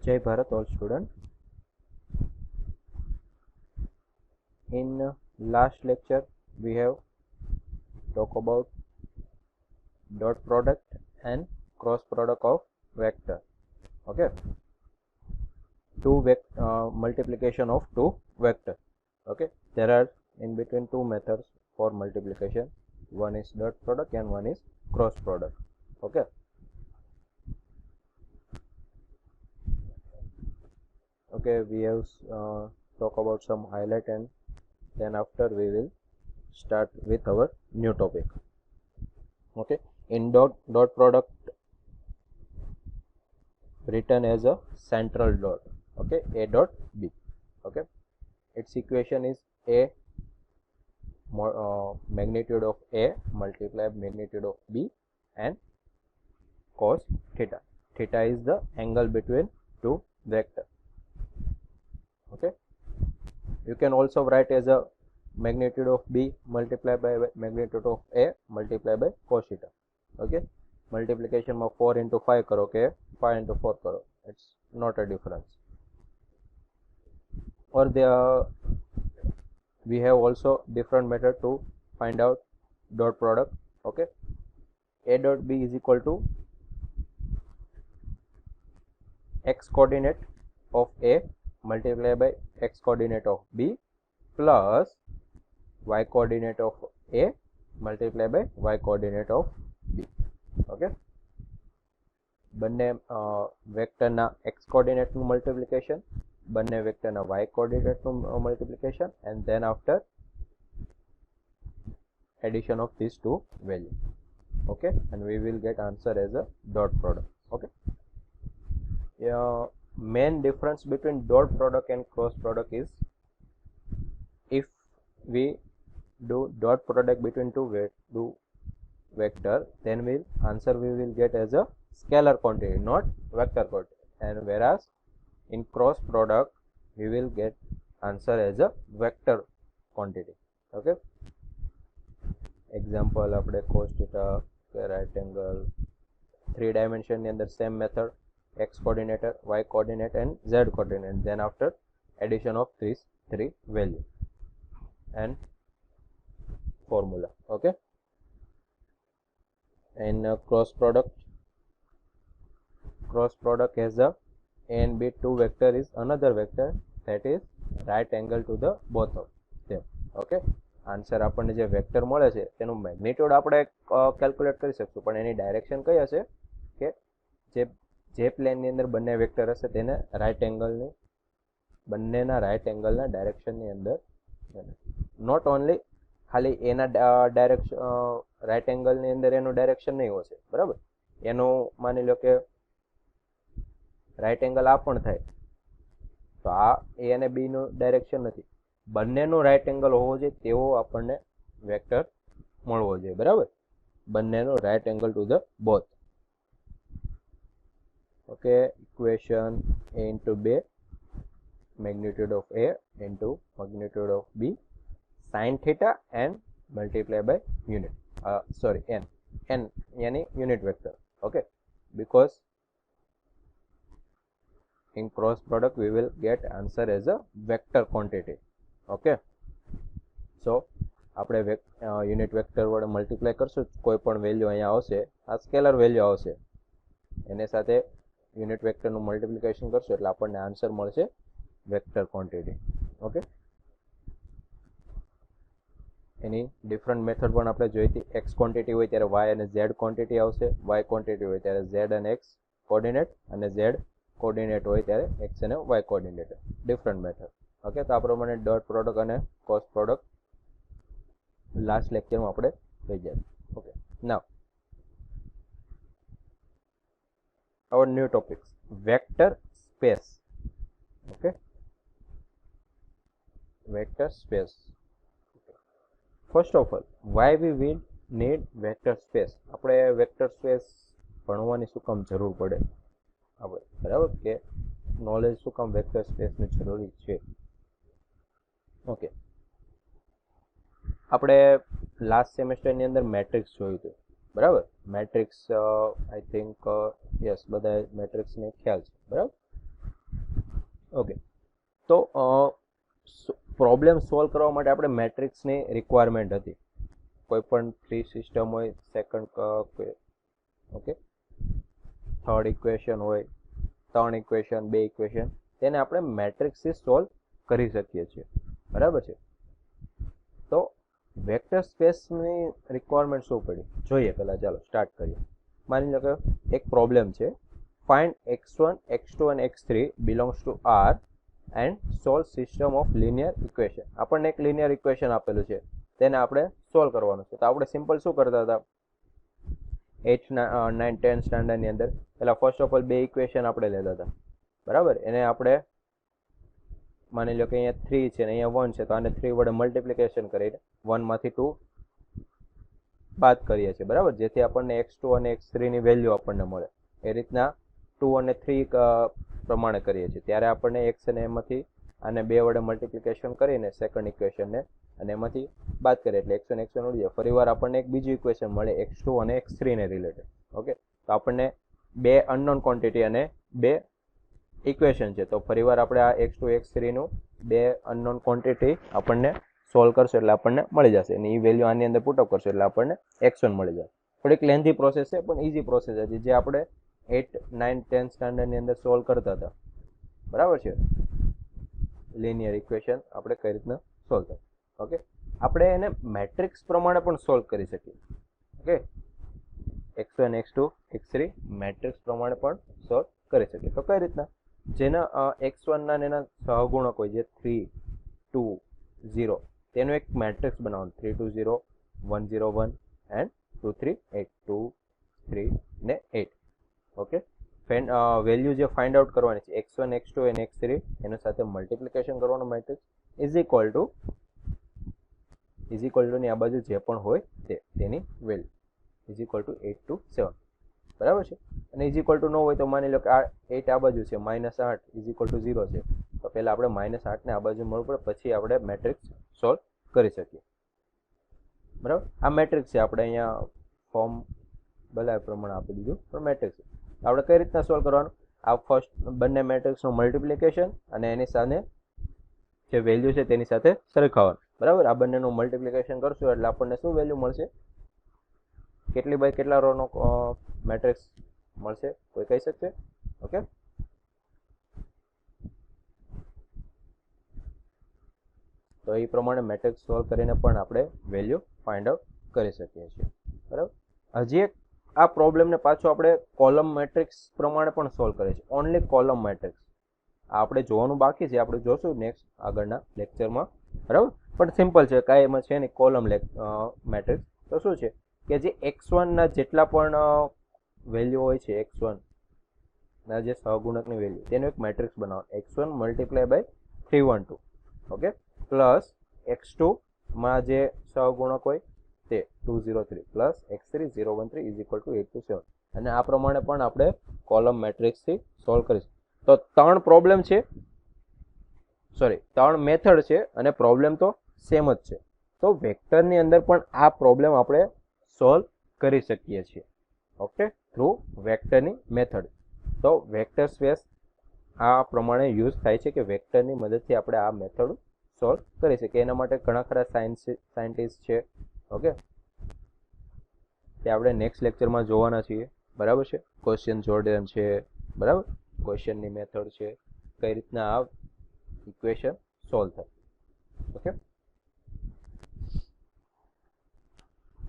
Jai Bharat, all students. In last lecture, we have talked about dot product and cross product of vector. Okay, multiplication of two vector. Okay, there are in between two methods for multiplication. One is dot product and one is cross product. Okay. Okay, we have talk about some highlight, and then after we will start with our new topic. Okay, in dot product written as a central dot. Okay, a dot b. Okay, its equation is a magnitude of a multiplied magnitude of b and cos theta. Theta is the angle between two vector. Okay, you can also write as a magnitude of b multiplied by magnitude of a multiplied by cos theta. Okay, multiplication में 4 into 5 करो के 5 into 4 करो, it's not a difference. Or we have also different method to find out dot product. Okay, a dot b is equal to x coordinate of a multiplied by x coordinate of b plus y coordinate of a multiplied by y coordinate of b. Okay, બંને વેક્ટરના x coordinate નું multiplication, બંને વેક્ટરના y coordinate નું multiplication, and then after addition of these two values. Okay, and we will get answer as a dot product. Okay, main difference between dot product and cross product is if we do dot product between two vector, then we will get as a scalar quantity, not vector quantity, and whereas in cross product we will get answer as a vector quantity. Okay, example આપણે cos theta, right angle, 3 dimension ની અંદર same method, x coordinate, y coordinate and z coordinate, and then after addition of these three value and formula. Okay, and cross product has a a and b two vector is another vector that is right angle to the both of them. Okay, answer આપણને જે vector મળે છે તેનું magnitude આપણે calculate કરી શકશું, પણ એની direction કઈ હશે કે જે પ્લેનની અંદર બંને વેક્ટર હશે તેને રાઈટ એંગલની બંનેના રાઈટ એંગલના ડાયરેક્શનની અંદર, નોટ ઓનલી ખાલી એના ડાયરેક્શન રાઈટ એંગલની અંદર એનું ડાયરેક્શન નહીં હશે, બરાબર. એનું માની લો કે રાઈટ એંગલ આ પણ થાય તો આ એ અને બી નું ડાયરેક્શન નથી, બંનેનું રાઈટ એંગલ હોવો જોઈએ તેવો આપણને વેક્ટર મળવો જોઈએ, બરાબર. બંનેનું right angle to the both. Okay, equation a into b magnitude of a into magnitude of b sin theta and multiply by unit n yani unit vector. Okay, because in cross product we will get answer as a vector quantity. Okay, so આપણે unit vector વડે multiply કરશું, કોઈ પણ value અહીંયા આવશે, આ scalar value આવશે, એને સાથે યુનિટ વેક્ટરનું મલ્ટીપ્લિકેશન કરશું એટલે આપણને આન્સર મળશે વેક્ટર ક્વોન્ટિટી. ઓકે, એની ડિફરન્ટ મેથડ પણ આપણે જોઈ હતી. એક્સ ક્વોન્ટિટી હોય ત્યારે વાય અને ઝેડ ક્વોન્ટિટી આવશે, વાય ક્વોન્ટિટી હોય ત્યારે ઝેડ અને એક્સ કોર્ડિનેટ, અને ઝેડ કોર્ડિનેટ હોય ત્યારે એક્સ અને Y coordinate, different method. Okay, તો આ પ્રમાણે ડોટ પ્રોડક્ટ અને ક્રોસ પ્રોડક્ટ લાસ્ટ લેક્ચરમાં આપણે થઈ જાય. Okay, now our new topics, vector space. Okay, vector space. First of all, why we will need vector space? આપણે વેક્ટર સ્પેસ ભણવાની શું કામ જરૂર પડે આપણે, બરાબર, કે નોલેજ શું કામ વેક્ટર સ્પેસની જરૂરી છે. ઓકે, આપણે લાસ્ટ સેમેસ્ટરની અંદર મેટ્રિક્સ જોયું હતું, બરાબર. મેટ્રિક્સ આઈ થિંક યસ બધા મેટ્રિક્સને ખ્યાલ છે, બરાબર. ઓકે, તો પ્રોબ્લેમ સોલ્વ કરવા માટે આપણે મેટ્રિક્સની રિક્વાયરમેન્ટ હતી. કોઈ પણ થ્રી સિસ્ટમ હોય, સેકન્ડ ઓકે, થર્ડ ઇક્વેશન હોય, 3 ઇક્વેશન, 2 ઇક્વેશન, તેને આપણે મેટ્રિક્સથી સોલ્વ કરી શકીએ છીએ. બરાબર છે. તો વેક્ટર સ્પેસની રિક્વાયરમેન્ટ શું પડી જોઈએ પહેલાં. ચાલો સ્ટાર્ટ કરીએ. માની લો કે એક પ્રોબ્લેમ છે, ફાઇન્ડ x1, x2 અને x3 belongs to R and solve system of linear equation. આપણને એક લિનિયર ઇક્વેશન આપેલું છે, તેને આપણે સોલ્વ કરવાનું છે. તો આપણે સિમ્પલ શું કરતા હતા 8, 9, 10 સ્ટાન્ડર્ડની અંદર? પહેલાં ફર્સ્ટ ઓફ ઓલ 2 ઇક્વેશન આપણે લેતા હતા. બરાબર, એને આપણે માની લો કે અહીંયા 3 છે ને અહીંયા 1 છે, તો આને 3 વડે મલ્ટિપ્લિકેશન કરીને 1 માંથી 2 બાદ કરીએ છીએ. બરાબર, જેથી આપણને x2 અને x3 ની વેલ્યુ આપણને મળે. એ રીતના 2 અને 3 પ્રમાણે કરીએ છીએ. ત્યારે આપણને x અને એમાંથી આને 2 વડે મલ્ટિપ્લિકેશન કરીને સેકન્ડ ઇક્વેશનને અને એમાંથી બાદ કરીએ એટલે x1 x1 ઉડી જાય. ફરીવાર આપણને એક બીજું ઇક્વેશન મળે x2 અને x3 ને રિલેટેડ. ઓકે, તો આપણને 2 અનનોન ક્વોન્ટિટી અને 2 ઇક્વેશન છે. તો ફરીવાર આપણે આ x2 x3 નું 2 અનનોન ક્વોન્ટિટી આપણને સોલ્વ કરશો એટલે આપણને મળી જશે, અને એ વેલ્યુ આની અંદર પુટઅપ કરશો એટલે આપણને x1 મળી જાય. થોડીક લેન્ધી પ્રોસેસ છે પણ ઇઝી પ્રોસેસ હતી, જે આપણે 8, 9, 10 સ્ટાન્ડર્ડની અંદર સોલ્વ કરતા હતા. બરાબર છે. લિનિયર ઇક્વેશન આપણે કઈ રીતના સોલ્વ થાય. ઓકે, આપણે એને મેટ્રિક્સ પ્રમાણે પણ સોલ્વ કરી શકીએ. Okay, x1, x2, x3 matrix પ્રમાણે પણ સોલ્વ કરી શકીએ. તો કઈ રીતના? જેના x1 ના એના સહગુણક હોય, જે 3, 2, 0, તેનું એક મેટ્રિક્સ બનાવવાનું. 3, 2, 0, 1, 0, 1 એન્ડ 2, 3, 8, 2, 3 ને 8. ઓકે, વેલ્યુ જે ફાઇન્ડ આઉટ કરવાની છે x1, x2 અને x3, એના સાથે મલ્ટિપ્લિકેશન કરવાનું મેટ્રિક્સ ઇઝ ઇક્વલ ટુ ની આ બાજુ જે પણ હોય તેની value is equal two 8 to 7. બરાબર છે. અને ઇઝ ઇક્વલ ટુ ન હોય તો માની લો કે આ 8 આ બાજુ છે, -8 ઇઝ ઇક્વલ ટુ 0 છે, તો પહેલા આપણે -8 ને આ બાજુ મળવું પડે, પછી આપણે મેટ્રિક્સ સોલ્વ કરી શકીએ. બરાબર, આ મેટ્રિક્સ છે. આપણે અહીંયા ફોર્મ બોલાય પ્રમાણે આપી દીધું, પણ મેટ્રિક્સ છે. આપણે કઈ રીતના સોલ્વ કરવાનું? આ ફર્સ્ટ બંને મેટ્રિક્સનું મલ્ટિપ્લિકેશન અને એની સાથે જે વેલ્યુ છે તેની સાથે સરખાવવાનું. બરાબર, આ બંનેનું મલ્ટિપ્લિકેશન કરશું એટલે આપણને શું વેલ્યુ મળશે? કેટલી બાય કેટલા રો નો મેટ્રિક્સ મળશે? કોઈ કહી શકશે? ઓકે, તો એ પ્રમાણે મેટ્રિક્સ સોલ્વ કરીને પણ આપણે વેલ્યુ ફાઇન્ડ આઉટ કરી શકીએ છીએ. બરાબર, હજી એક આ પ્રોબ્લેમને પાછો આપણે કોલમ મેટ્રિક્સ પ્રમાણે પણ સોલ્વ કરીએ છીએ. ઓનલી કોલમ મેટ્રિક્સ આપણે જોવાનું બાકી છે, આપણે જોશું નેક્સ્ટ આગળના લેક્ચરમાં. બરાબર, પણ સિમ્પલ છે, કાંઈ એમાં છે નહીં. કોલમ મેટ્રિક્સ તો શું છે કે જે x1 ના જેટલા પણ વેલ્યુ હોય છે, x1 ના જે સહગુણકની વેલ્યુ, તેનું એક મેટ્રિક્સ બનાવો. x1 multiply by 312. Okay, plus x2 માં જે સહગુણક હોય તે 203 plus x3 013 is equal two 8 to 7. અને આ પ્રમાણે પણ આપણે કોલમ મેટ્રિક્સથી સોલ્વ કરીશું. તો 3 પ્રોબ્લેમ છે, 3 મેથડ છે અને પ્રોબ્લેમ તો સેમ જ છે. તો વેક્ટરની અંદર પણ આ પ્રોબ્લેમ આપણે સોલ્વ કરી શકીએ છીએ. ઓકે, થ્રુ વેક્ટરની મેથડ. તો વેક્ટર સ્પેસ આ પ્રમાણે યુઝ થાય છે કે વેક્ટરની મદદથી આપણે આ મેથડ સોલ્વ કરી શકીએ. એના માટે ઘણા ખરા સાયન્ટિસ્ટ છે. ઓકે, તે આપણે નેક્સ્ટ લેક્ચરમાં જોવાના છીએ. બરાબર છે. ક્વેશ્ચન જોર્ડન છે. બરાબર, ક્વેશ્ચનની મેથડ છે, કઈ રીતના આ ઇક્વેશન સોલ્વ થાય. ઓકે,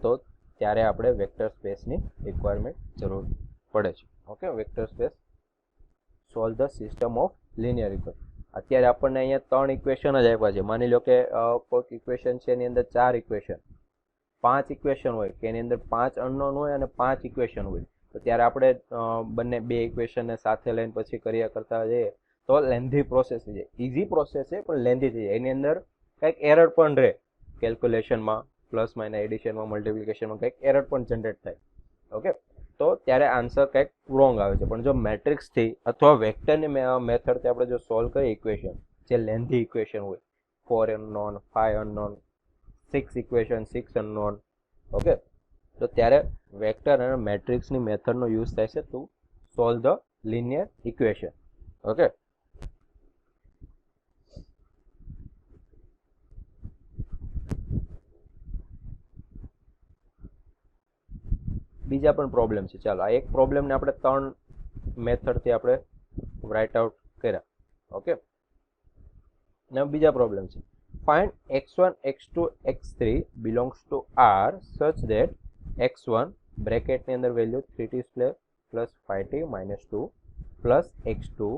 તો ત્યારે આપણે વેક્ટર સ્પેસની રિક્વાયરમેન્ટ જરૂર પડે છે. Okay, vector space solve the system of linear equation. અત્યારે આપણને અહીંયા 3 ઇક્વેશન જ આપ્યા છે. માની લો કે કોઈક ઇક્વેશન છે એની અંદર 4 ઇક્વેશન, 5 ઇક્વેશન હોય કે એની અંદર 5 અનનોન હોય અને 5 ઇક્વેશન હોય, તો ત્યારે આપણે બંને 2 ઇક્વેશનને સાથે લઈને પછી કર્યા કરતા જઈએ તો લેન્ધી પ્રોસેસ થઈ જાય. ઇઝી પ્રોસેસ છે પણ લેન્ધી થઈ જાય. એની અંદર કંઈક એરર પણ રહે, કેલ્ક્યુલેશનમાં, પ્લસ માઇનસ એડિશનમાં, મલ્ટિપ્લિકેશનમાં કંઈક એરર પણ જનરેટ થાય. ઓકે, તો ત્યારે આન્સર કંઈક રોંગ આવે છે. પણ જો મેટ્રિક્સથી અથવા વેક્ટરની મેથડથી આપણે જો સોલ્વ કરીએ ઇક્વેશન, જે લેન્ધી ઇક્વેશન હોય, 4 unknown, 5 unknown, 6 equation, 6 unknown, okay, તો ત્યારે વેક્ટર અને મેટ્રિક્સની મેથડનો યુઝ થાય છે to solve the linear equation. Okay, બીજા પણ પ્રોબ્લેમ છે. ચાલો આ એક પ્રોબ્લેમને આપણે 3 મેથડથી આપણે રાઇટ આઉટ કર્યા. ઓકે, ને બીજા પ્રોબ્લેમ છે find x1 x2 x3 belongs to R સચ ધેટ x1 બ્રેકેટની અંદર value 3t square plus 5t minus 2 plus x2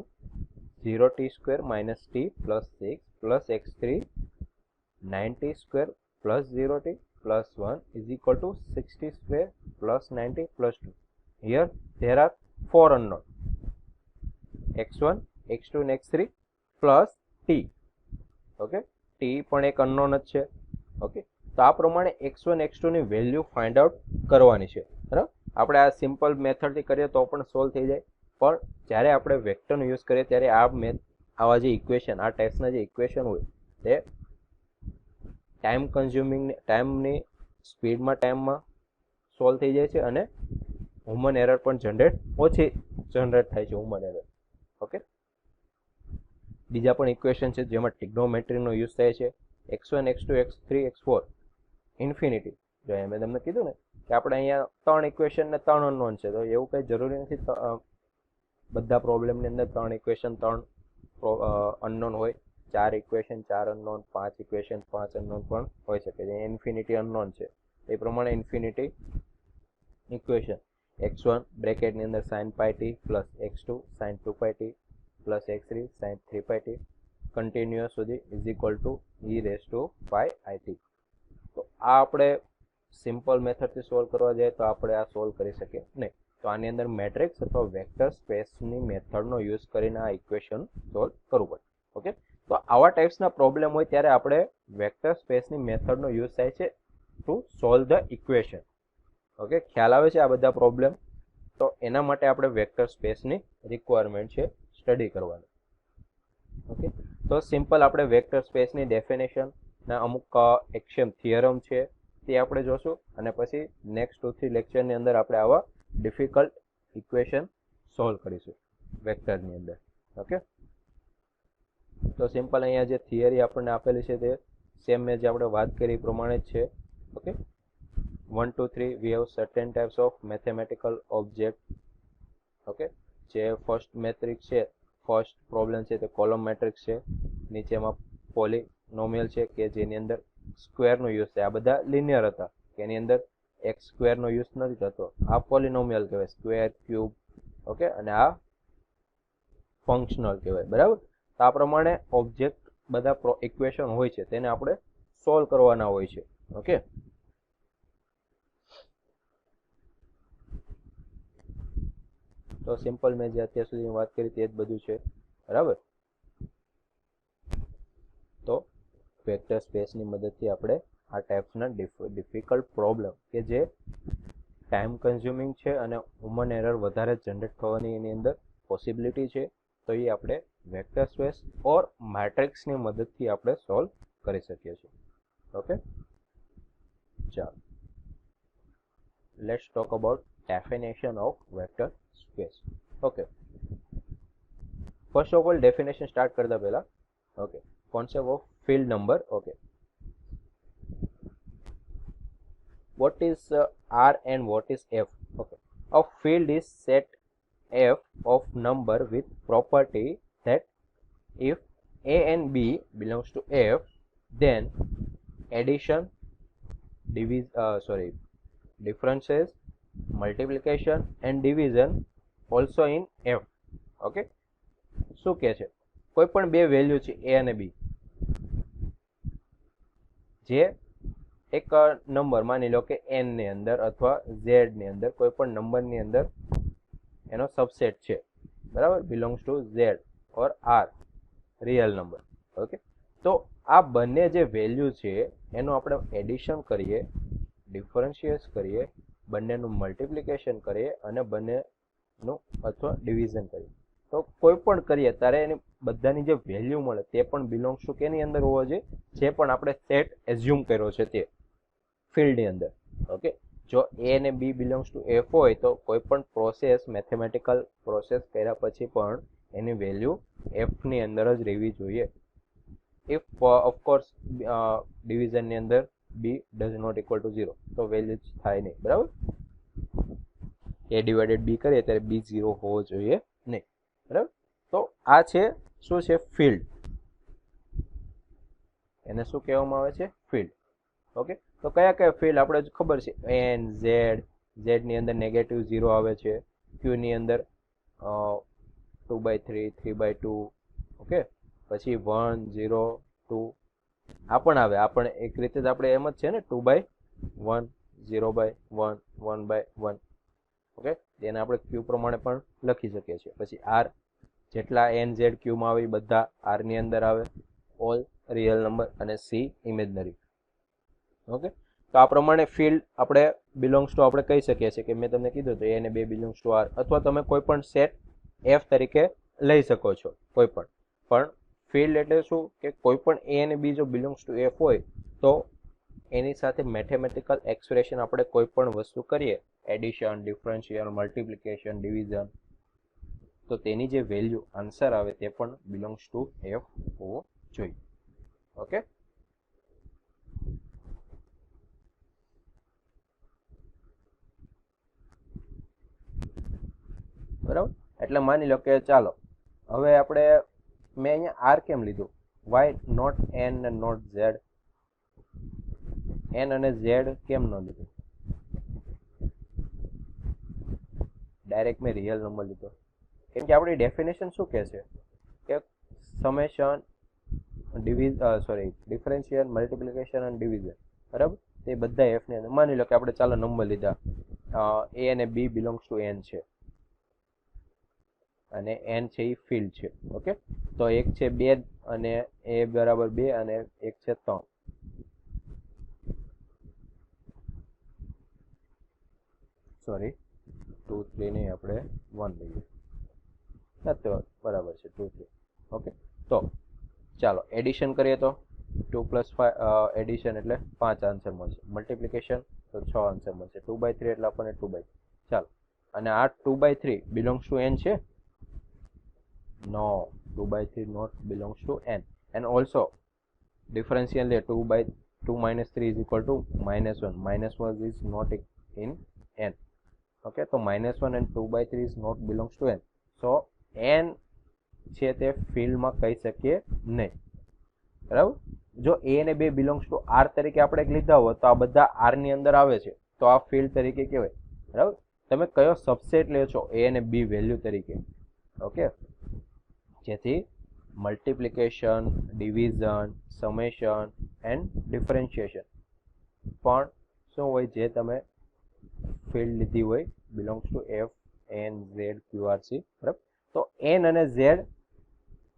0t square minus t plus 6 plus x3 9t square plus 0t plus 1 is equal to 60 square plus 90 plus 2. Here there are 4 unknown x1, x2 and x3 plus t. Okay, t પણ એક unknown જ છે. Okay, તો આ પ્રમાણે x1 x2 ની value find out કરવાની છે. બરાબર, આપણે આ સિમ્પલ મેથડથી કરીએ તો પણ સોલ્વ થઈ જાય, પણ જ્યારે આપણે વેક્ટરનો યુઝ કરીએ ત્યારે આવા જે ઇક્વેશન, આ ટાઈપ્સના જે ઇક્વેશન હોય તે ટાઈમ કન્ઝ્યુમિંગ, ટાઈમની ટાઈમમાં સોલ્વ થઈ જાય છે અને હ્યુમન એરર પણ ઓછી જનરેટ થાય છે હ્યુમન એરર. ઓકે, બીજા પણ ઇક્વેશન છે જેમાં ટ્રિગ્નોમેટ્રીનો યુઝ થાય છે. x1 x2 x3 x4 infinity. જો મેં તમને કીધું ને કે આપણે અહીંયા 3 ઇક્વેશન ને 3 અનનોન છે, તો એવું કંઈ જરૂરી નથી બધા પ્રોબ્લેમની અંદર 3 ઇક્વેશન 3 અનનોન હોય. 4 ઇક્વેશન 4 અનનોન, 5 ઇક્વેશન 5 અનનોન પણ હોઈ શકે છે. ઇન્ફિનિટી અનનોન છે, એ પ્રમાણે ઇન્ફિનિટી ઇક્વેશન x1 બ્રેકેટની અંદર sin pi t plus x2 sin 2 pi t plus x3 sin 3 pi t continuous સુધી is equal to e raise to pi i t. તો આ આપણે સિમ્પલ મેથડથી સોલ્વ કરવા જાય તો આપણે આ સોલ્વ કરી શકીએ નહીં. તો આની અંદર મેટ્રિક્સ અથવા વેક્ટર સ્પેસની મેથડનો યુઝ કરીને આ ઇક્વેશન સોલ્વ કરવું પડે. ઓકે, તો આવા ટાઈપ્સના પ્રોબ્લેમ હોય ત્યારે આપણે વેક્ટર સ્પેસની મેથડનો યુઝ થાય છે to solve the equation. Okay, ખ્યાલ આવે છે આ બધા પ્રોબ્લેમ? તો એના માટે આપણે વેક્ટર સ્પેસની રિક્વાયરમેન્ટ છે સ્ટડી કરવાની. ઓકે, તો સિમ્પલ આપણે વેક્ટર સ્પેસની ડેફિનેશન ના અમુક એક્શન થિયરમ છે તે આપણે જોશું, અને પછી નેક્સ્ટ 2-3 લેક્ચરની અંદર આપણે આવા ડિફિકલ્ટ ઇક્વેશન સોલ્વ કરીશું વેક્ટરની અંદર. ઓકે, તો સિમ્પલ અહીંયા જે થિયરી આપણને આપેલી છે તે સેમ મેં જે આપણે વાત કરી એ પ્રમાણે જ છે. Okay, 1 2 3 we have certain types of mathematical object. Okay, જે ફર્સ્ટ મેટ્રિક્સ છે, ફર્સ્ટ પ્રોબ્લેમ છે તે કોલમ મેટ્રિક્સ છે. નીચેમાં પોલિનોમિયલ છે કે જેની અંદર સ્ક્વેરનો યુઝ છે. આ બધા લિનિયર હતા કે એની અંદર એક્સ સ્ક્વેરનો યુઝ નથી થતો. આ પોલિનોમિયલ કહેવાય, સ્ક્વેર, ક્યુબ. ઓકે, અને આ ફંક્શનલ કહેવાય. બરાબર, તો આ પ્રમાણે ઓબ્જેક્ટ બધા ઇક્વેશન હોય છે તેને આપણે સોલ્વ કરવાના હોય છે. ઓકે, તો સિમ્પલ મેં જે અત્યાર સુધી વાત કરી તે જ બધું છે. બરાબર, તો વેક્ટર સ્પેસની મદદથી આપણે આ ટાઈપ્સના ડિફિકલ્ટ પ્રોબ્લેમ કે જે ટાઈમ કન્ઝ્યુમિંગ છે અને હ્યુમન એરર વધારે જનરેટ થવાની એની અંદર પોસિબિલિટી છે, તો એ આપણે વેક્ટર સ્પેસ ઓર મેટ્રિક્સની મદદથી આપણે સોલ્વ કરી શકીએ છીએ. ઓકે, ચાલો let's talk about definition of vector space. Okay, first of all definition start કરતા પહેલા okay, concept of field number. Okay, what is R and what is F? Okay, a field is set F of number with property that if A and B belongs to F, then addition, differences, multiplication and division also in F. Okay, શું કહે છે? કોઈ પણ બે value છે A અને B, જે એક નંબર માની લો કે n ની અંદર અથવા z ની અંદર કોઈ પણ નંબરની અંદર એનો સબસેટ છે. બરાબર, belongs to z or r real number. Okay, તો આ બંને જે વેલ્યુ છે એનું આપણે એડિશન કરીએ, ડિફરન્શિએટ કરીએ, બંનેનું મલ્ટિપ્લિકેશન કરીએ અને બંનેનું અથવા ડિવિઝન કરીએ, તો કોઈ પણ કરીએ ત્યારે એની બધાની જે વેલ્યુ મળે તે પણ બિલોંગ્સ ટુ કેની અંદર હોવો જોઈએ? જે પણ આપણે સેટ એઝ્યુમ કર્યો છે તે ફિલ્ડની અંદર. ઓકે, જો એ અને બી બિલોંગ્સ ટુ એફ હોય તો કોઈ પણ પ્રોસેસ, મેથેમેટિકલ પ્રોસેસ કર્યા પછી પણ એની વેલ્યુ એફની અંદર જ રહેવી જોઈએ. ઇફ ઓફકોર્સ ડિવિઝનની અંદર બી ડઝ નોટ ઇક્વલ ટુ 0 તો વેલ્યુ જ થાય નહીં. બરાબર, એ ડિવાઇડેડ બી કરીએ ત્યારે બી 0 હોવો જોઈએ નહીં. બરાબર. તો આ છે શું છે? ફિલ્ડ. એને શું કહેવામાં આવે છે? ફિલ્ડ. ઓકે. તો કયા કયા ફિલ્ડ આપણે ખબર છે? એન, ઝેડ ની અંદર નેગેટિવ 0 આવે છે, ક્યુ ની અંદર 2/3, 3/2, ઓકે. પછી 1, 0, 2 આ પણ આવે. આ પણ એક રીતે આપણે એમ જ છે ને, 2/1, 0/1, 1/1, ઓકે. તેને આપણે ક્યુ પ્રમાણે પણ લખી શકીએ છીએ. પછી આર, જેટલા એન ઝેડ ક્યુમાં આવે એ બધા આર ની અંદર આવે, ઓલ રિયલ નંબર, અને સી ઇમેજનરી. ઓકે. તો આ પ્રમાણે ફિલ્ડ આપણે બિલોંગ્સ ટુ આપણે કહી શકીએ છીએ કે મેં તમને કીધું તો એ અને બે બિલોંગ્સ ટુ આર, અથવા તમે કોઈ પણ સેટ એફ તરીકે લઈ શકો છો કોઈ પણ ફિલ્ડ એટલે શું કે કોઈ પણ એ અને બી જો બિલોંગ્સ ટુ એફ હોય તો એની સાથે મેથેમેટિકલ એક્સપ્રેશન આપણે કોઈ પણ વસ્તુ કરીએ, એડિશન, ડિફરન્શિયલ, મલ્ટિપ્લિકેશન, ડિવિઝન, તો તેની જે વેલ્યુ આન્સર આવે તે પણ બિલોંગ્સ ટુ એફ હોવો જોઈએ. ઓકે. બરાબર. એટલે માની લો કે ચાલો હવે આપણે મેં અહીંયા આર કેમ લીધું? વાય નોટ એન અને નોટ ઝેડ? એન અને ઝેડ કેમ ન લીધું? ડાયરેક્ટ મેં રિયલ નંબર લીધો કેમ કે આપણી ડેફિનેશન શું કહે છે કે સમેશન ડિફરન્શિયલ, મલ્ટિપ્લિકેશન અને ડિવિઝન, બરાબર. તે બધા એફ ની અંદર માની લો કે આપણે ચાલો નંબર લીધા, એ અને બી બિલોંગ્સ ટુ એન છે અને એન છે એ ફિલ્ડ છે. ઓકે. તો એક છે 2 અને એ બરાબર 2 અને એક છે 3. સોરી, 2, 3 નહીં, આપણે 1 લઈએ. તો બરાબર છે 2, 3. ઓકે. તો ચાલો એડિશન કરીએ તો 2 + 5 એડિશન એટલે 5 આન્સર મળશે. મલ્ટિપ્લિકેશન તો 6 આન્સર મળશે. 2/3 એટલે આપણને 2/3. ચાલો, અને આ 2/3 બિલોંગ્સ ટુ એન છે? નો, 2/3 not belongs to n. And also differential there, 2/2 minus 3 is equal to -1. -1 is not in n. Okay, so -1 and 2/3 is not belongs to n. So n છે તે ફિલ્ડમાં કહી શકીએ નહીં. બરાબર. જો a અને બે બિલોંગ્સ ટુ r તરીકે આપણે લીધા હોય તો આ બધા r ની અંદર આવે છે તો આ ફિલ્ડ તરીકે કહેવાય. બરાબર. તમે કયો સબસેટ લ્યો છો a અને b વેલ્યુ તરીકે? ઓકે. જેથી multiplication, division, summation and differentiation પણ શું હોય જે તમે ફિલ્ડ લીધી હોય belongs to F, N, Z, Q, R, C. બરાબર. તો એન અને ઝેડ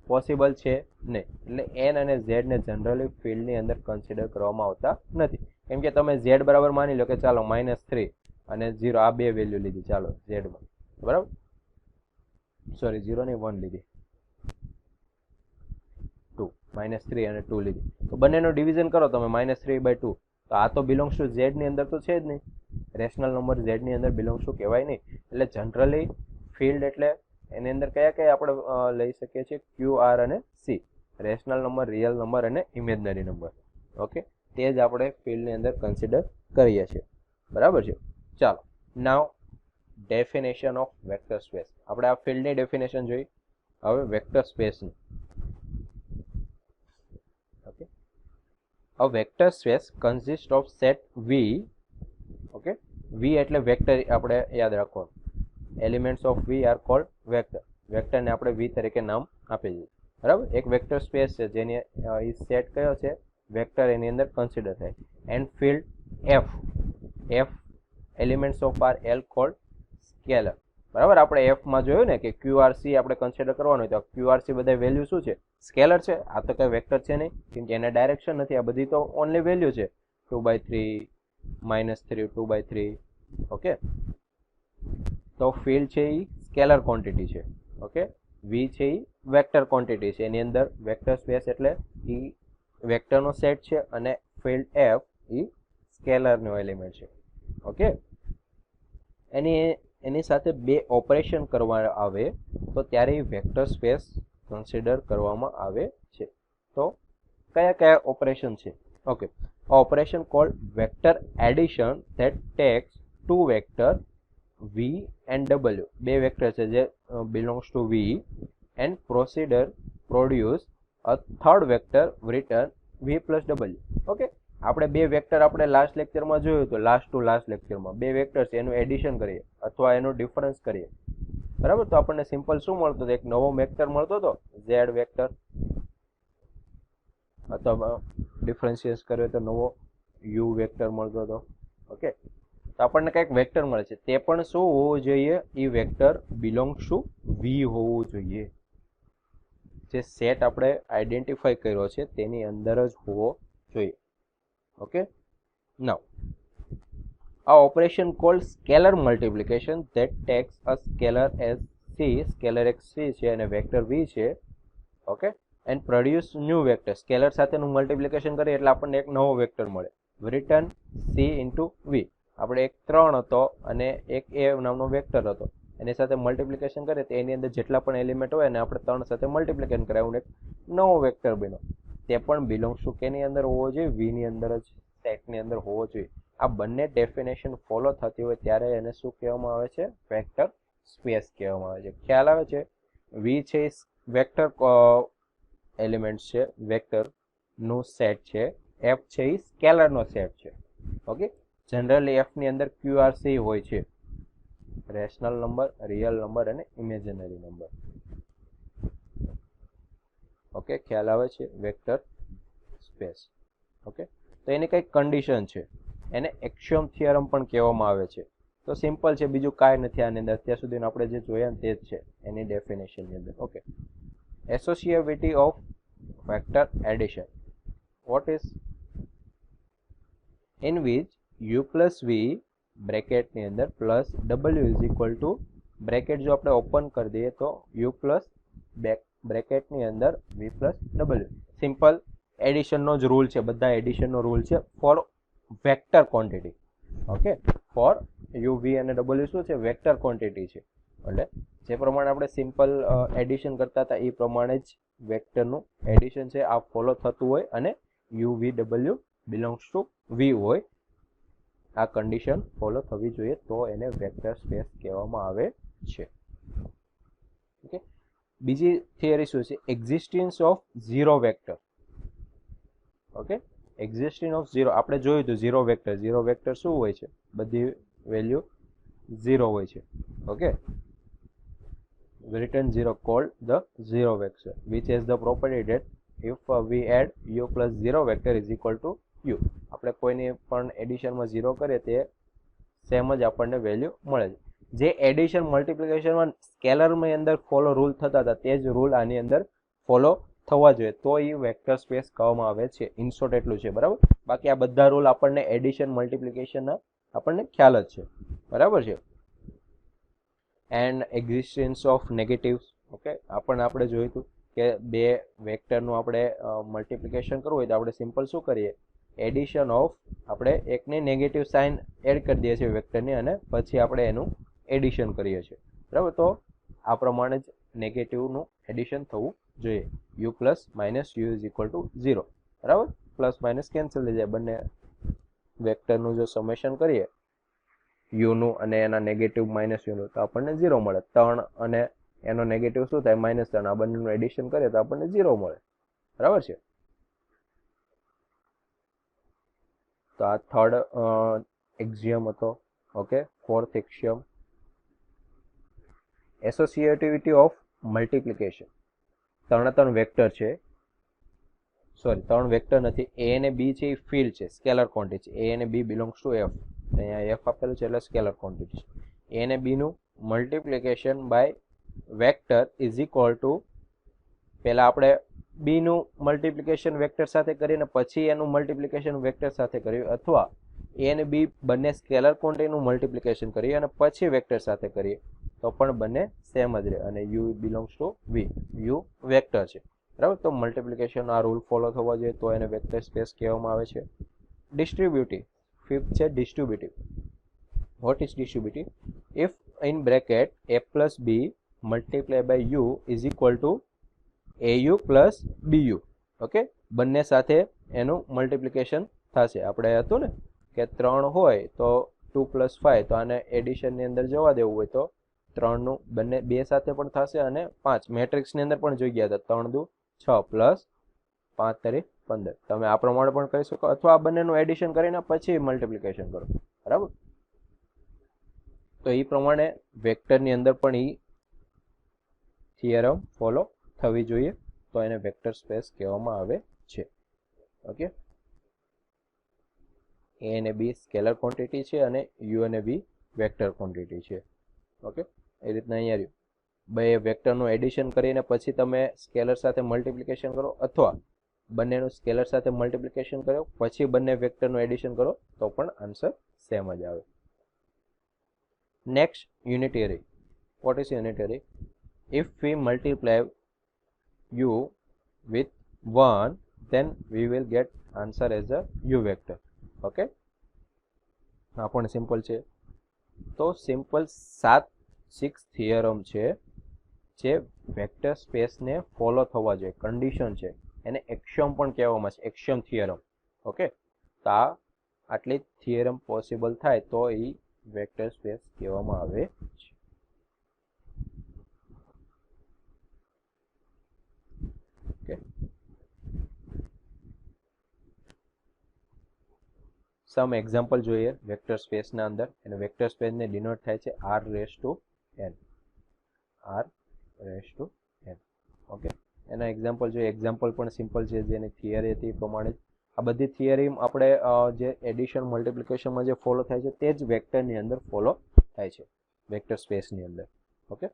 પોસિબલ છે નહીં, એટલે એન અને ઝેડ ને જનરલી ફિલ્ડની અંદર કન્સિડર કરવામાં આવતા નથી. કેમ કે તમે ઝેડ બરાબર માની લો કે ચાલો -3 અને 0 આ બે વેલ્યુ લીધી, ચાલો ઝેડમાં, બરાબર. સોરી, 0 ની 1 લીધી, -3 અને 2 લીધી, તો બંનેનો ડિવિઝન કરો તમે -3/2, તો આ તો બિલોંગ્સ ટુ ઝેડ ની અંદર તો છે જ નહીં. રેશનલ નંબર ઝેડ ની અંદર બિલોંગ્સ ટુ કહેવાય નહીં. એટલે જનરલી ફિલ્ડ એટલે એની અંદર કયા કયા આપણે લઈ શકીએ છીએ? ક્યુ, આર અને C. Rational number, real number અને ઇમેજનરી નંબર. ઓકે. તે જ આપણે ફિલ્ડની અંદર કન્સિડર કરીએ છીએ. બરાબર છે. ચાલો, નાવ ડેફિનેશન ઓફ વેક્ટર સ્પેસ. આપણે આ ફિલ્ડની ડેફિનેશન જોઈ, હવે vector સ્પેસની. Okay, a vector space consists of set V. Okay, V એટલે વેક્ટર આપણે યાદ રાખવાનું. Elements of V are called vector. વેક્ટરને આપણે V તરીકે નામ આપી દીધું. બરાબર. એક વેક્ટર સ્પેસ છે જેની એ સેટ કયો છે? વેક્ટર એની અંદર કન્સિડર થાય. And field F. F elements of are L called scalar. બરાબર. આપણે F માં જોયું ને કે QRC આપણે કન્સિડર કરવાનું હોય તો QRC બધા વેલ્યુ શું છે? સ્કેલર છે. આ તો કઈ વેક્ટર છે નહીં કેમ કે એને ડાયરેક્શન નથી. આ બધી તો ઓનલી વેલ્યુ છે. 2/3, -3, 2/3. ઓકે. તો ફિલ્ડ છે એ સ્કેલર ક્વોન્ટિટી છે. ઓકે. V છે એ વેક્ટર ક્વોન્ટિટી છે. એની અંદર વેક્ટર સ્પેસ એટલે એ વેક્ટરનો સેટ છે અને ફિલ્ડ F એ સ્કેલરનો એલિમેન્ટ છે. ઓકે. એની સાથે બે ઓપરેશન કરવા આવે તો ત્યારે એ વેક્ટર સ્પેસ કન્સિડર કરવામાં આવે છે. તો કયા કયા ઓપરેશન છે? Okay. Operation called vector addition that takes two vector V and W બે વેક્ટર છે જે belongs to V and produce a third vector written V plus W. Okay, આપણે બે વેક્ટર આપણે લાસ્ટ લેક્ચરમાં જોયું હતું, લાસ્ટ ટુ લાસ્ટ લેક્ચરમાં બે વેક્ટર છે એનું એડિશન કરીએ અથવા એનું ડિફરન્સ કરીએ, બરાબર. તો આપણને સિમ્પલ શું મળતું હતું? એક નવો વેક્ટર મળતો હતો Z વેક્ટર, અથવા ડિફરન્શિએટ કરીએ તો નવો U વેક્ટર મળતો હતો. ઓકે, તો આપણને કંઈક વેક્ટર મળે છે, તે પણ શું હોવું જોઈએ? એ વેક્ટર બિલોંગ્સ ટુ V હોવું જોઈએ. જે સેટ આપણે આઈડેન્ટિફાઈ કર્યો છે તેની અંદર જ હોવો જોઈએ. Okay, now a operation called scalar multiplication that takes a scalar as C, scalar x C છે અને વેક્ટર V છે. Okay, and produce new vector. Scalar સાથેનું મલ્ટિપ્લિકેશન કરીએ એટલે આપણને એક નવો વેક્ટર મળે, written C into V. આપણે એક 3 હતો અને એક A નામનો વેક્ટર હતો, એની સાથે મલ્ટિપ્લિકેશન કરીએ તો એની અંદર જેટલા પણ એલિમેન્ટ હોય એને આપણે 3 સાથે મલ્ટિપ્લિકેશન કરાવ્યું એક નવો વેક્ટર બન્યો. તે પણ બિલોંગ્સ ટુ કેની અંદર હોવો જોઈએ? V ની અંદર જ, સેટની અંદર હોવો જોઈએ. આ બંને ડેફિનેશન ફોલો થતી હોય ત્યારે એને શું કહેવામાં આવે છે? વેક્ટર સ્પેસ કહેવામાં આવે છે. ખ્યાલ આવે છે? V છે વેક્ટર એલિમેન્ટ છે, વેક્ટર નું સેટ છે. F છે એ સ્કેલર નો સેટ છે. ઓકે, જનરલી F ની અંદર QRC હોય છે, રેશનલ નંબર, રિયલ નંબર અને ઇમેજિનરી નંબર. ઓકે, ખ્યાલ આવે છે? Vector space. ઓકે, તો એની કઈ કન્ડિશન છે, એને એક્સિયોમ થિયરમ પણ કહેવામાં આવે છે. તો સિમ્પલ છે, બીજું કાંઈ નથી આની અંદર. અત્યાર સુધી આપણે જે જોયા ને તે જ છે એની ડેફિનેશન ની અંદર. Okay, associativity of vector addition. What is? In which U plus V bracket ની અંદર plus W is equal two, bracket જો આપણે ઓપન કરી દઈએ તો U પ્લસ બ્રેકેટ ની અંદર V પ્લસ W. સિમ્પલ એડિશનનો જ રૂલ છે, બધા એડિશનનો રૂલ છે for vector quantity. Okay, for U V અને W શું છે? વેક્ટર ક્વોન્ટિટી છે. એટલે જે પ્રમાણે આપણે સિમ્પલ એડિશન કરતા હતા એ પ્રમાણે જ વેક્ટરનું એડિશન છે આ ફોલો થતું હોય અને U V W belongs to V હોય, આ કન્ડિશન ફોલો થવી જોઈએ તો એને વેક્ટર સ્પેસ કહેવામાં આવે છે. ઓકે, બીજી થિયરી શું છે? Existence of zero vector. Okay, existence of zero આપણે જોયું હતું. ઝીરો વેક્ટર, ઝીરો વેક્ટર શું હોય છે? બધી વેલ્યુ ઝીરો હોય છે. Okay, written 0 called the zero vector which has the property that if we add U plus 0 vector is equal to U. આપણે કોઈની પણ એડિશનમાં 0 કરીએ તે સેમ જ આપણને વેલ્યુ મળે છે. જે એડિશન મલ્ટિપ્લિકેશનમાં સ્કેલરમાં અંદર ફોલો રૂલ થતા હતા તે જ રૂલ આની અંદર ફોલો થવા જોઈએ તો એ વેક્ટર સ્પેસ કહેવામાં આવે છે. ઇન શોર્ટ એટલું છે, બરાબર. બાકી આ બધા રૂલ આપણને એડિશન મલ્ટિપ્લિકેશનના આપણને ખ્યાલ જ છે, બરાબર છે. And existence of negatives. Okay, આપણે જોયું હતું કે બે વેક્ટરનું આપણે મલ્ટિપ્લિકેશન કરવું હોય તો આપણે સિમ્પલ શું કરીએ? એડિશન ઓફ, આપણે એકની નેગેટિવ સાઇન એડ કરી દઈએ છીએ વેક્ટરની અને પછી આપણે એનું એડિશન કરીએ છીએ, બરાબર. તો આ પ્રમાણે જ નેગેટિવનું એડિશન થવું જોઈએ. U plus minus U is equal two 0, બરાબર. પ્લસ માઇનસ કેન્સલ થઈ જાય, બંને વેક્ટરનું જો સમેશન કરીએ U નું અને એના નેગેટિવ માઇનસ U નું તો આપણને 0 મળે. 3 અને એનો નેગેટિવ શું થાય? -3. આ બંનેનું એડિશન કરીએ તો આપણને 0 મળે, બરાબર છે. તો આ થર્ડ એક્ઝિયમ હતો. Okay, fourth axiom, associativity of multiplication. 3 vector છે, સોરી 3 વેક્ટર નથી. A અને B છે એ ફિલ્ડ છે, સ્કેલર ક્વોન્ટિટી છે. A અને B બિલોંગ્સ ટુ F. અહીંયા F આપેલું છે એટલે સ્કેલર ક્વોન્ટિટી છે. A અને B નું multiplication by vector is equal to, પહેલા આપણે B નું મલ્ટિપ્લિકેશન વેક્ટર સાથે કરીને પછી એનું મલ્ટિપ્લિકેશન વેક્ટર સાથે કર્યું, અથવા A અને B બંને સ્કેલર ક્વોન્ટિટીનું મલ્ટિપ્લિકેશન કરીએ અને પછી વેક્ટર સાથે કરીએ તો પણ બંને સેમ જ રહે અને U belongs to V. U vector છે, બરાબર. તો મલ્ટિપ્લિકેશન આ રૂલ ફોલો થવા જોઈએ તો એને વેક્ટર સ્પેસ કહેવામાં આવે છે. ડિસ્ટ્રીબ્યુટિવ, ફિફ્થ છે distributive. What is distributive? If in bracket A plus B multiplied by U is equal to AU plus BU. Okay, બંને સાથે એનું મલ્ટિપ્લિકેશન થશે. આપણે હતું ને કે 3 હોય તો 2+5 તો આને એડિશનની અંદર જવા દેવું હોય તો 3નું બંને બે સાથે પણ થશે અને 5 મેટ્રિક્સની અંદર પણ જોઈ ગયા હતા 3 દુ 6 પ્લસ 5 તારીખ 15 તમે આ પ્રમાણે પણ કરી શકો અથવા આ બંનેનું એડિશન કરીને પછી મલ્ટિપ્લિકેશન કરો બરાબર તો એ પ્રમાણે વેક્ટરની અંદર પણ એ થિયરમ ફોલો થવી જોઈએ તો એને વેક્ટર સ્પેસ કહેવામાં આવે છે ઓકે એ અને બી સ્કેલર ક્વોન્ટિટી છે અને યુ અને બી વેક્ટર ક્વોન્ટિટી છે ઓકે એ રીતના અહીંયા રહ્યું બે વેક્ટરનું એડિશન કરીને પછી તમે સ્કેલર સાથે મલ્ટિપ્લિકેશન કરો અથવા બંનેનું સ્કેલર સાથે મલ્ટિપ્લિકેશન કરો પછી બંને વેક્ટરનું એડિશન કરો તો પણ આન્સર સેમ જ આવે next unitary what is unitary if we multiply u with 1 then we will get answer as a u vector okay આ પણ સિમ્પલ છે તો સિમ્પલ 6 થિયરમ છે જે વેક્ટર સ્પેસને ફોલો થવા જોઈએ કન્ડિશન છે એને એક્સિયમ પણ કહેવામાં આવે છે એક્સિયમ થિયરમ ઓકે તો આ આટલી થિયરમ પોસિબલ થાય તો એ વેક્ટર સ્પેસ કહેવામાં આવે છે ઓકે સમ એક્ઝામ્પલ જોઈએ વેક્ટર સ્પેસના અંદર અને વેક્ટર સ્પેસને ડિનોટ થાય છે r raise to n okay એના એક્ઝામ્પલ જોઈએ એક્ઝામ્પલ પણ સિમ્પલ છે જેની થિયરી હતી એ પ્રમાણે આ બધી થિયરી આપણે જે એડિશન મલ્ટિપ્લિકેશનમાં જે ફોલો થાય છે તે જ વેક્ટરની અંદર ફોલો થાય છે વેક્ટર સ્પેસની અંદર ઓકે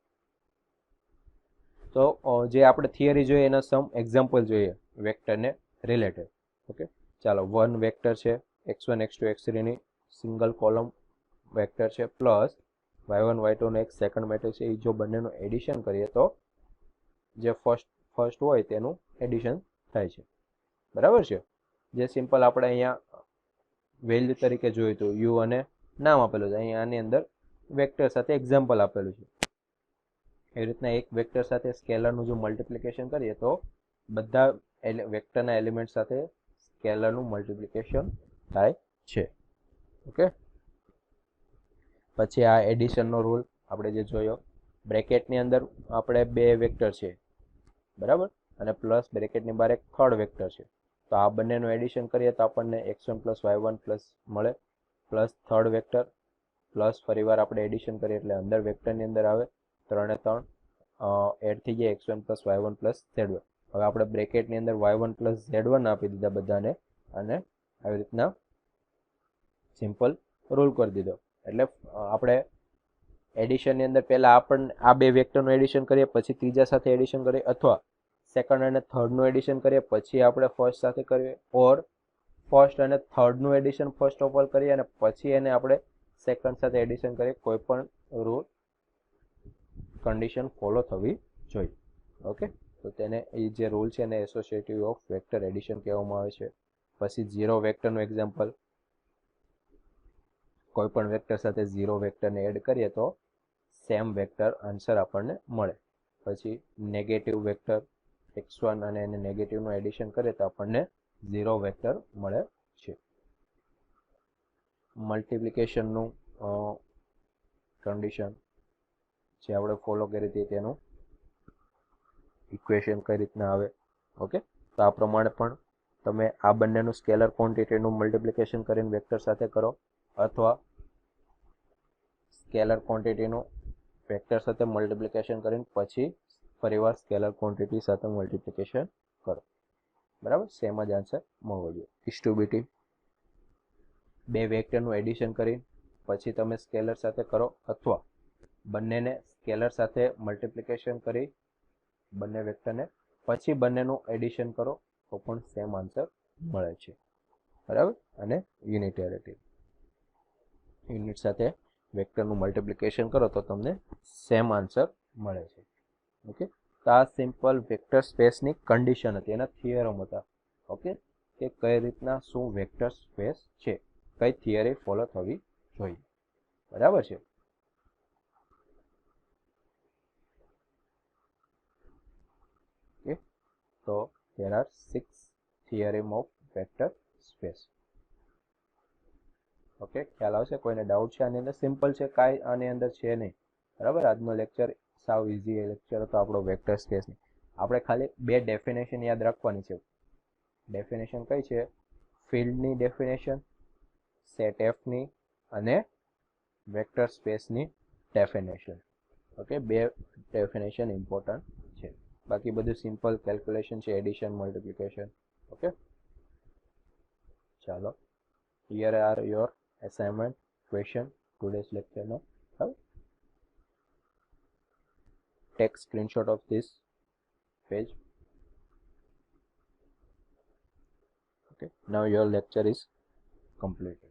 તો જે આપણે થિયરી જોઈએ એના સમ એક્ઝામ્પલ જોઈએ વેક્ટરને રિલેટેડ ઓકે ચાલો વન વેક્ટર છે x1 x2 x3 ની સિંગલ કોલમ વેક્ટર છે પ્લસ y1 y2 નો એક સેકન્ડ મેટ્રિક્સ છે એ જો બંનેનું એડિશન કરીએ તો જે ફર્સ્ટ હોય તેનું એડિશન થાય છે બરાબર છે જે સિમ્પલ આપણે અહીંયા વેલ્યુ તરીકે જોયું હતું યુ અને નામ આપેલું છે અહીંયા આની અંદર વેક્ટર સાથે એક્ઝામ્પલ આપેલું છે એ રીતના એક વેક્ટર સાથે સ્કેલરનું જો મલ્ટિપ્લિકેશન કરીએ તો બધા વેક્ટરના એલિમેન્ટ સાથે સ્કેલરનું મલ્ટિપ્લિકેશન થાય છે ઓકે પછી આ એડિશનનો રૂલ આપણે જે જોયો બ્રેકેટની અંદર આપણે બે વેક્ટર છે બરાબર અને પ્લસ બ્રેકેટની બહાર એક થર્ડ વેક્ટર છે તો આ બંનેનું એડિશન કરીએ તો આપણને x1 + y1 પ્લસ મળે પ્લસ થર્ડ વેક્ટર પ્લસ ફરીવાર આપણે એડિશન કરીએ એટલે અંદર વેક્ટરની અંદર આવે 3 ને 3 એડ થઈ ગયા x1 + y1 + z1 હવે આપણે બ્રેકેટની અંદર y1 + z1 આપી દીધા બધાને અને આવી રીતના સિમ્પલ રૂલ કરી દીધો એટલે આપણે એડિશનની અંદર પહેલા આપણને આ બે વેક્ટરનું એડિશન કરીએ પછી ત્રીજા સાથે એડિશન કરીએ અથવા સેકન્ડ અને થર્ડનું એડિશન કરીએ પછી આપણે ફર્સ્ટ સાથે કરીએ ઓર ફર્સ્ટ અને થર્ડનું એડિશન ફર્સ્ટ ઓફ ઓલ કરીએ અને પછી એને આપણે સેકન્ડ સાથે એડિશન કરીએ કોઈ પણ રૂલ કન્ડિશન ફોલો થવી જોઈએ ઓકે તો તેને એ જે રૂલ છે એને એસોસિએટિવ ઓફ વેક્ટર એડિશન કહેવામાં આવે છે પછી ઝીરો વેક્ટરનું એક્ઝામ્પલ કોઈ પણ વેક્ટર સાથે ઝીરો વેક્ટરને એડ કરીએ તો સેમ વેક્ટર આન્સર આપણને મળે પછી નેગેટિવ વેક્ટર x1 અને એને નેગેટિવનું એડિશન કરીએ તો આપણને ઝીરો વેક્ટર મળે છે મલ્ટિપ્લિકેશનનું કન્ડિશન જે આપણે ફોલો કરી હતી તેનું ઇક્વેશન કઈ રીતના આવે ઓકે તો આ પ્રમાણે પણ તમે આ બંનેનું સ્કેલર ક્વોન્ટિટીનું મલ્ટિપ્લિકેશન કરીને વેક્ટર સાથે કરો અથવા સ્કેલર ક્વોન્ટિટીનું વેક્ટર સાથે મલ્ટિપ્લિકેશન કરીને પછી ફરીવાર સ્કેલર ક્વોન્ટિટી સાથે મલ્ટિપ્લિકેશન કરો બરાબર સેમ જ આન્સર મળવો જોઈએ ડિસ્ટ્રીબ્યુટિવ બે વેક્ટરનું એડિશન કરીને પછી તમે સ્કેલર સાથે કરો અથવા બંનેને સ્કેલર સાથે મલ્ટિપ્લિકેશન કરી બંને વેક્ટરને પછી બંનેનું એડિશન કરો તો પણ સેમ આન્સર મળે છે બરાબર અને યુનિટેરિટી યુનિટ સાથે વેક્ટરનું મલ્ટિપ્લિકેશન કરો તો તમને સેમ આન્સર મળે છે ઓકે તો આ સિમ્પલ વેક્ટર સ્પેસની કન્ડિશન હતી એના થિયરમ હતા ઓકે કે કઈ રીતના શું વેક્ટર સ્પેસ છે કઈ થિયરી ફોલો થવી જોઈએ બરાબર છે okay so there are 6 theorem of vector space okay, ખ્યાલ આવશે? કોઈને ડાઉટ છે આની અંદર? સિમ્પલ છે, કાંઈ આની અંદર છે નહીં, બરાબર. આજનો લેક્ચર સાવ ઇઝી લેક્ચર હતો આપણો વેક્ટર સ્પેસની. આપણે ખાલી બે ડેફિનેશન યાદ રાખવાની છે. ડેફિનેશન કઈ છે? ફિલ્ડની ડેફિનેશન, સેટ એફની, અને વેક્ટર સ્પેસની ડેફિનેશન. ઓકે, બે ડેફિનેશન ઇમ્પોર્ટન્ટ છે. બાકી બધું સિમ્પલ કેલ્ક્યુલેશન છે, એડિશન, મલ્ટિપ્લિકેશન. ઓકે, ચાલો, here are your assignment question today's lecture. Now take screenshot of this page. Okay, now your lecture is completed.